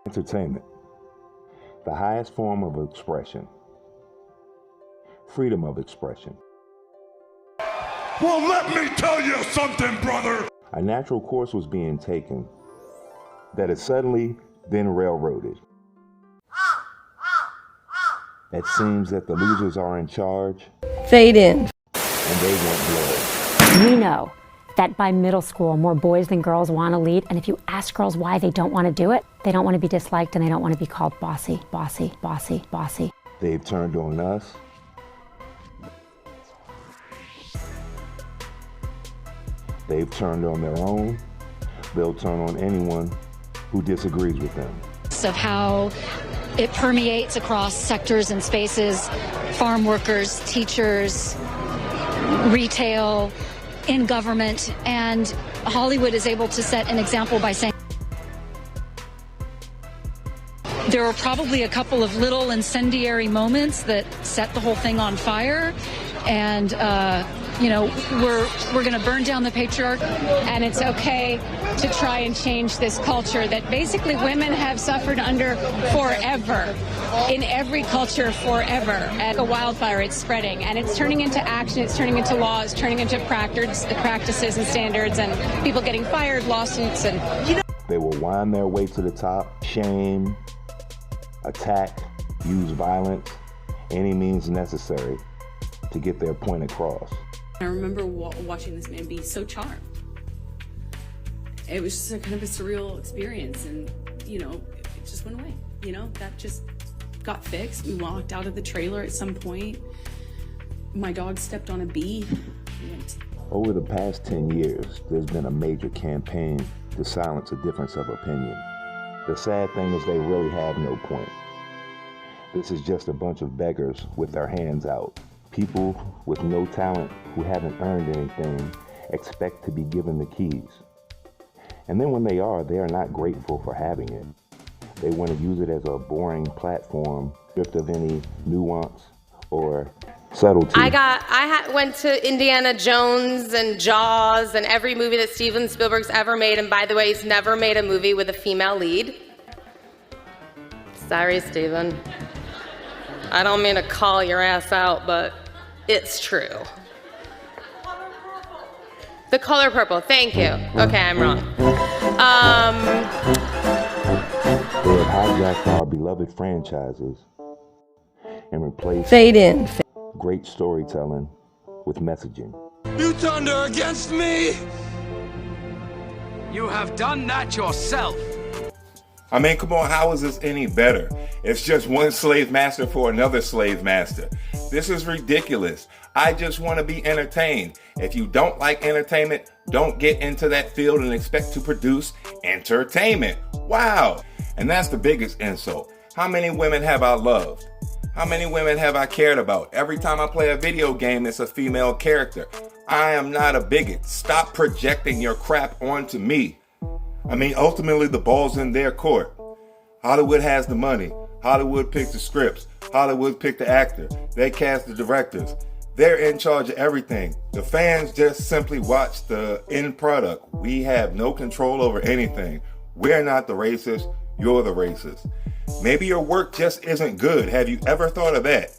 Entertainment, the highest form of expression. Freedom of expression. Well, let me tell you something, brother! A natural course was being taken that has suddenly been railroaded. It seems that the losers are in charge. Fade in. And they want blood. We know that by middle school, more boys than girls want to lead, and if you ask girls why they don't want to do it, they don't want to be disliked and they don't want to be called bossy, bossy, bossy, bossy. They've turned on us. They've turned on their own. They'll turn on anyone who disagrees with them. Of how it permeates across sectors and spaces, farm workers, teachers, retail, in government, and Hollywood is able to set an example by saying there were probably a couple of little incendiary moments that set the whole thing on fire, and you know, we're going to burn down the patriarchy. And it's okay to try and change this culture that basically women have suffered under forever, in every culture forever. And a wildfire, it's spreading, and it's turning into action, it's turning into laws, turning into practices and standards, and people getting fired, lawsuits, and you know. They will wind their way to the top, shame, attack, use violence, any means necessary to get their point across. I remember watching this man be so charmed. It was just a kind of a surreal experience, and you know, it just went away. You know, that just got fixed. We walked out of the trailer at some point. My dog stepped on a bee. Over the past 10 years, there's been a major campaign to silence a difference of opinion. The sad thing is they really have no point. This is just a bunch of beggars with their hands out. People with no talent who haven't earned anything expect to be given the keys. And then when they are not grateful for having it. They want to use it as a boring platform, stripped of any nuance or subtlety. I went to Indiana Jones and Jaws and every movie that Steven Spielberg's ever made. And by the way, he's never made a movie with a female lead. Sorry, Steven. I don't mean to call your ass out, but it's true. The Color Purple, thank you. Okay, I'm wrong. They have hijacked our beloved franchises and replaced Fade in. Great storytelling with messaging. You turned her against me! You have done that yourself! I mean, come on, how is this any better? It's just one slave master for another slave master. This is ridiculous. I just want to be entertained. If you don't like entertainment, don't get into that field and expect to produce entertainment. Wow. And that's the biggest insult. How many women have I loved? How many women have I cared about? Every time I play a video game, it's a female character. I am not a bigot. Stop projecting your crap onto me. I mean, ultimately, the ball's in their court. Hollywood has the money. Hollywood picks the scripts. Hollywood picked the actor. They cast the directors. They're in charge of everything. The fans just simply watch the end product. We have no control over anything. We're not the racist. You're the racist. Maybe your work just isn't good. Have you ever thought of that?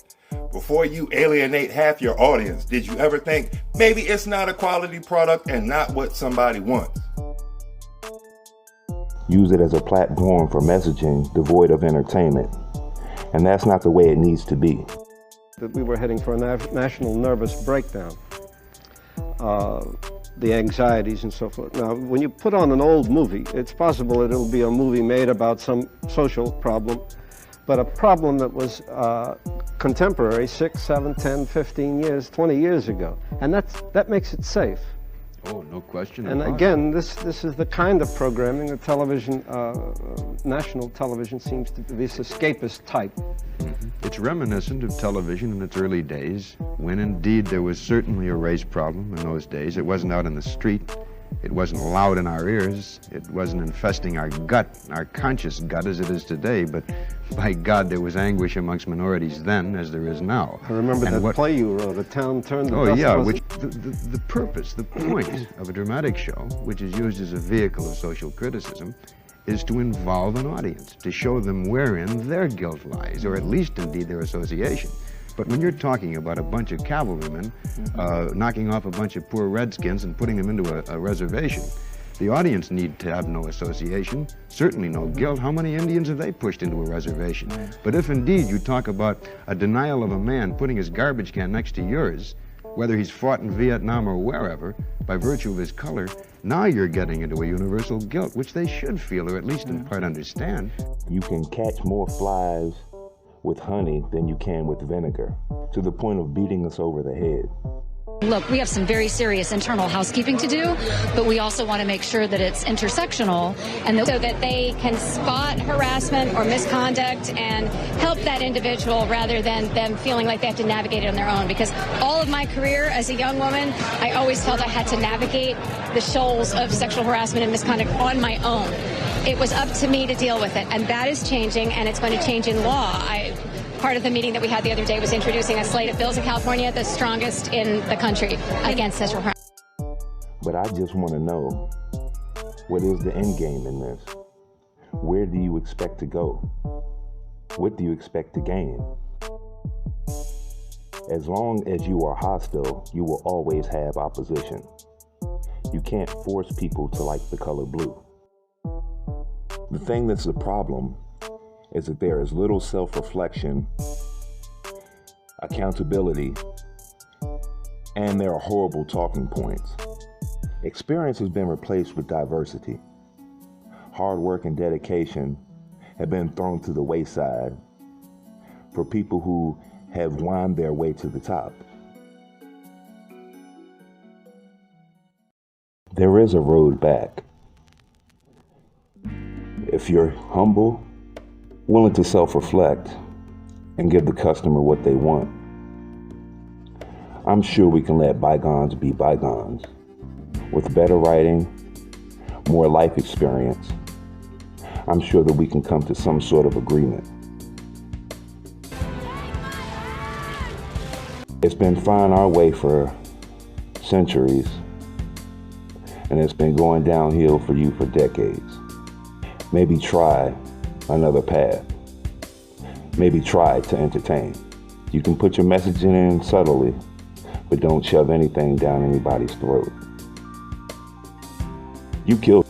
Before you alienate half your audience, did you ever think maybe it's not a quality product and not what somebody wants? Use it as a platform for messaging devoid of entertainment. And that's not the way it needs to be. That we were heading for a national nervous breakdown. The anxieties and so forth. Now, when you put on an old movie, it's possible it'll be a movie made about some social problem, but a problem that was contemporary 6, 7, 10, 15 years, 20 years ago. And that makes it safe. Oh, no question. And again, this is the kind of programming that television, national television seems to be this escapist type. Mm-hmm. It's reminiscent of television in its early days, when indeed there was certainly a race problem in those days. It wasn't out in the street, It wasn't loud in our ears. It wasn't infesting our gut, our conscious gut as it is today. But by God, there was anguish amongst minorities then as there is now. I remember that play you wrote, A Town Turned to Dust. Oh, yeah, which the purpose, the point of a dramatic show, which is used as a vehicle of social criticism, is to involve an audience, to show them wherein their guilt lies, or at least, indeed, their association. But when you're talking about a bunch of cavalrymen knocking off a bunch of poor redskins and putting them into a reservation, the audience need to have no association, certainly no guilt. How many Indians have they pushed into a reservation? But if indeed you talk about a denial of a man putting his garbage can next to yours, whether he's fought in Vietnam or wherever, by virtue of his color, now you're getting into a universal guilt, which they should feel, or at least in part understand. You can catch more flies with honey than you can with vinegar, to the point of beating us over the head. Look, we have some very serious internal housekeeping to do, but we also want to make sure that it's intersectional and so that they can spot harassment or misconduct and help that individual rather than them feeling like they have to navigate it on their own. Because all of my career as a young woman, I always felt I had to navigate the shoals of sexual harassment and misconduct on my own. It was up to me to deal with it, and that is changing, and it's going to change in law. Part of the meeting that we had the other day was introducing a slate of bills in California, the strongest in the country, against sexual harassment. But I just want to know, what is the end game in this? Where do you expect to go? What do you expect to gain? As long as you are hostile, you will always have opposition. You can't force people to like the color blue. The thing that's the problem is that there is little self-reflection, accountability, and there are horrible talking points. Experience has been replaced with diversity. Hard work and dedication have been thrown to the wayside for people who have wound their way to the top. There is a road back. If you're humble, willing to self-reflect, and give the customer what they want, I'm sure we can let bygones be bygones. With better writing, more life experience, I'm sure that we can come to some sort of agreement. It's been fine our way for centuries, and it's been going downhill for you for decades. Maybe try another path. Maybe try to entertain. You can put your messaging in subtly, but don't shove anything down anybody's throat. You killed